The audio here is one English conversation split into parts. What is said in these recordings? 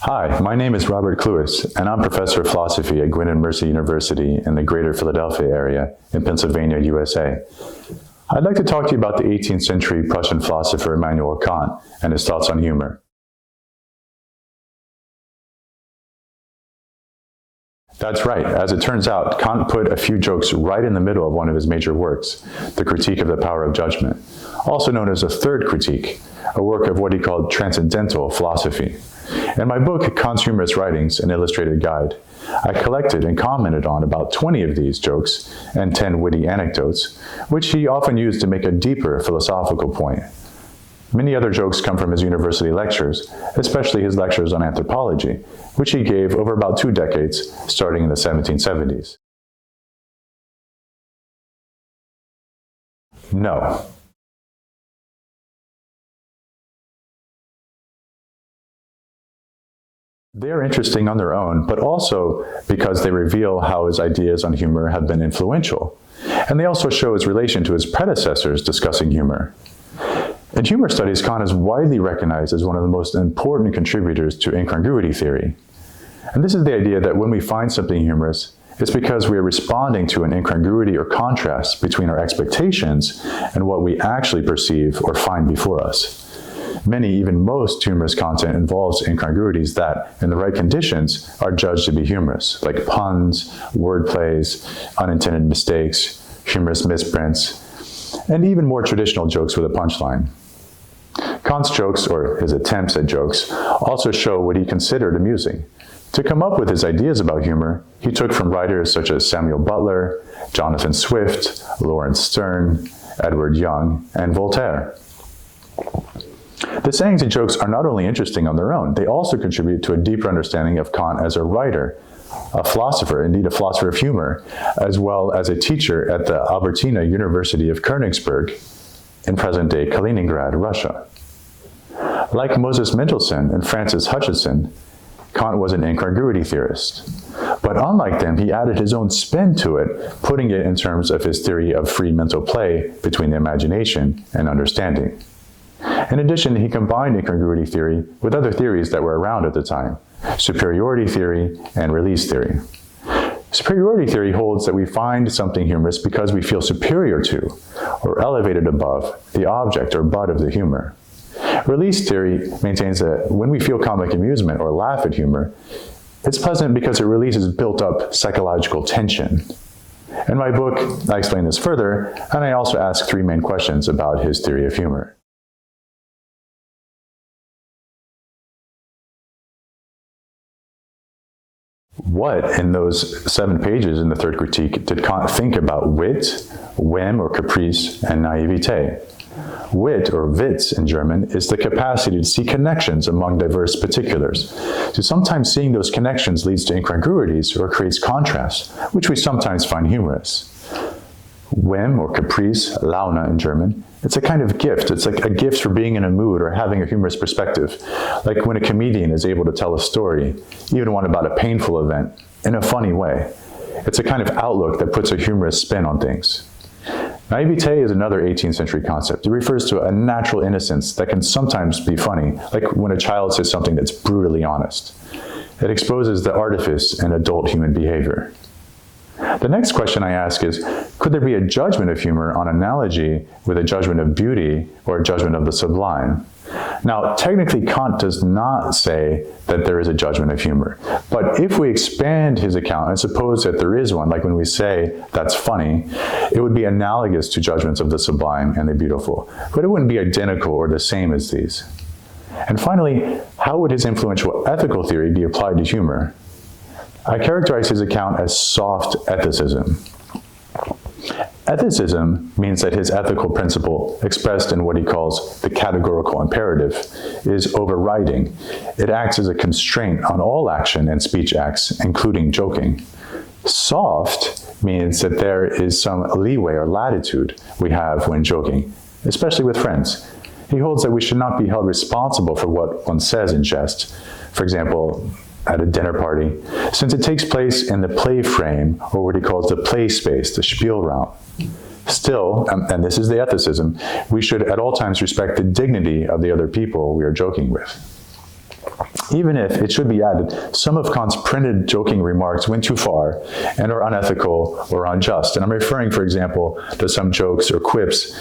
Hi, my name is Robert Clewis, and I'm professor of philosophy at Gwynedd Mercy University in the greater Philadelphia area in Pennsylvania, USA. I'd like to talk to you about the 18th century Prussian philosopher Immanuel Kant and his thoughts on humor. That's right. As it turns out, Kant put a few jokes right in the middle of one of his major works, The Critique of the Power of Judgment, also known as a third critique, a work of what he called transcendental philosophy. In my book, Kant's Humorous Writings, an Illustrated Guide, I collected and commented on about 20 of these jokes and 10 witty anecdotes, which he often used to make a deeper philosophical point. Many other jokes come from his university lectures, especially his lectures on anthropology, which he gave over about 2 decades, starting in the 1770s. No. They are interesting on their own, but also because they reveal how his ideas on humor have been influential. And they also show his relation to his predecessors discussing humor. In humor studies, Kant is widely recognized as one of the most important contributors to incongruity theory. And this is the idea that when we find something humorous, it's because we are responding to an incongruity or contrast between our expectations and what we actually perceive or find before us. Many, even most, humorous content involves incongruities that, in the right conditions, are judged to be humorous, like puns, wordplays, unintended mistakes, humorous misprints, and even more traditional jokes with a punchline. Kant's jokes, or his attempts at jokes, also show what he considered amusing. To come up with his ideas about humor, he took from writers such as Samuel Butler, Jonathan Swift, Lawrence Sterne, Edward Young, and Voltaire. The sayings and jokes are not only interesting on their own, they also contribute to a deeper understanding of Kant as a writer, a philosopher, indeed a philosopher of humor, as well as a teacher at the Albertina University of Königsberg in present-day Kaliningrad, Russia. Like Moses Mendelssohn and Francis Hutcheson, Kant was an incongruity theorist. But unlike them, he added his own spin to it, putting it in terms of his theory of free mental play between the imagination and understanding. In addition, he combined incongruity theory with other theories that were around at the time, superiority theory and release theory. Superiority theory holds that we find something humorous because we feel superior to, or elevated above, the object or butt of the humor. Release theory maintains that when we feel comic amusement or laugh at humor, it's pleasant because it releases built-up psychological tension. In my book, I explain this further, and I also ask 3 main questions about his theory of humor. What, in those 7 pages in the third critique, did Kant think about wit, whim or caprice, and naivete? Wit, or Witz in German, is the capacity to see connections among diverse particulars. So sometimes seeing those connections leads to incongruities or creates contrasts, which we sometimes find humorous. Whim, or caprice, Laune in German, it's a kind of gift. It's like a gift for being in a mood or having a humorous perspective, like when a comedian is able to tell a story, even one about a painful event, in a funny way. It's a kind of outlook that puts a humorous spin on things. Naivete is another 18th century concept. It refers to a natural innocence that can sometimes be funny, like when a child says something that's brutally honest. It exposes the artifice in adult human behavior. The next question I ask is, could there be a judgment of humor on analogy with a judgment of beauty or a judgment of the sublime? Now, technically, Kant does not say that there is a judgment of humor. But if we expand his account and suppose that there is one, like when we say, that's funny, it would be analogous to judgments of the sublime and the beautiful. But it wouldn't be identical or the same as these. And finally, how would his influential ethical theory be applied to humor? I characterize his account as soft ethicism. Ethicism means that his ethical principle, expressed in what he calls the categorical imperative, is overriding. It acts as a constraint on all action and speech acts, including joking. Soft means that there is some leeway or latitude we have when joking, especially with friends. He holds that we should not be held responsible for what one says in jest. For example, at a dinner party, since it takes place in the play frame, or what he calls the play space, the Spielraum. Still, and this is the ethicism, we should at all times respect the dignity of the other people we are joking with. even if, it should be added, some of Kant's printed joking remarks went too far and are unethical or unjust. And I'm referring, for example, to some jokes or quips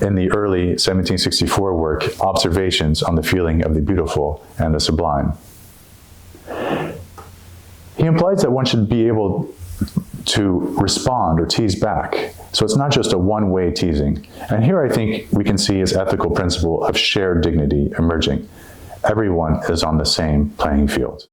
in the early 1764 work, Observations on the Feeling of the Beautiful and the Sublime. He implies that one should be able to respond or tease back. So it's not just a one-way teasing. And here I think we can see his ethical principle of shared dignity emerging. Everyone is on the same playing field.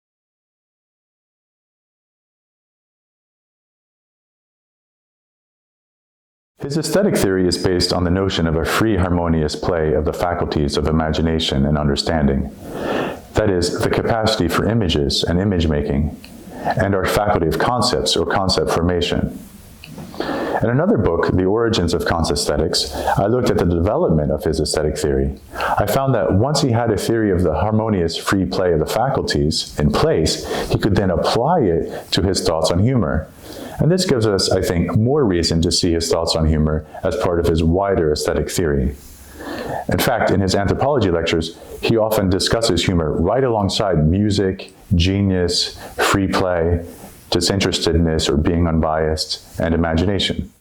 His aesthetic theory is based on the notion of a free harmonious play of the faculties of imagination and understanding. That is, the capacity for images and image making, and our faculty of concepts or concept formation. In another book, The Origins of Kant's Aesthetics, I looked at the development of his aesthetic theory. I found that once he had a theory of the harmonious free play of the faculties in place, he could then apply it to his thoughts on humor. And this gives us, I think, more reason to see his thoughts on humor as part of his wider aesthetic theory. In fact, in his anthropology lectures, he often discusses humor right alongside music, genius, free play, disinterestedness or being unbiased, and imagination.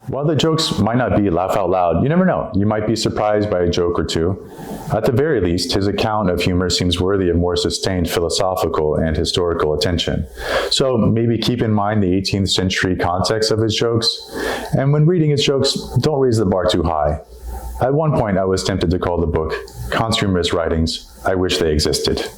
While the jokes might not be laugh out loud, you never know. You might be surprised by a joke or two. At the very least, his account of humor seems worthy of more sustained philosophical and historical attention. So maybe keep in mind the 18th century context of his jokes. And when reading his jokes, don't raise the bar too high. At one point, I was tempted to call the book Kant's Humorous Writings, I Wish They Existed.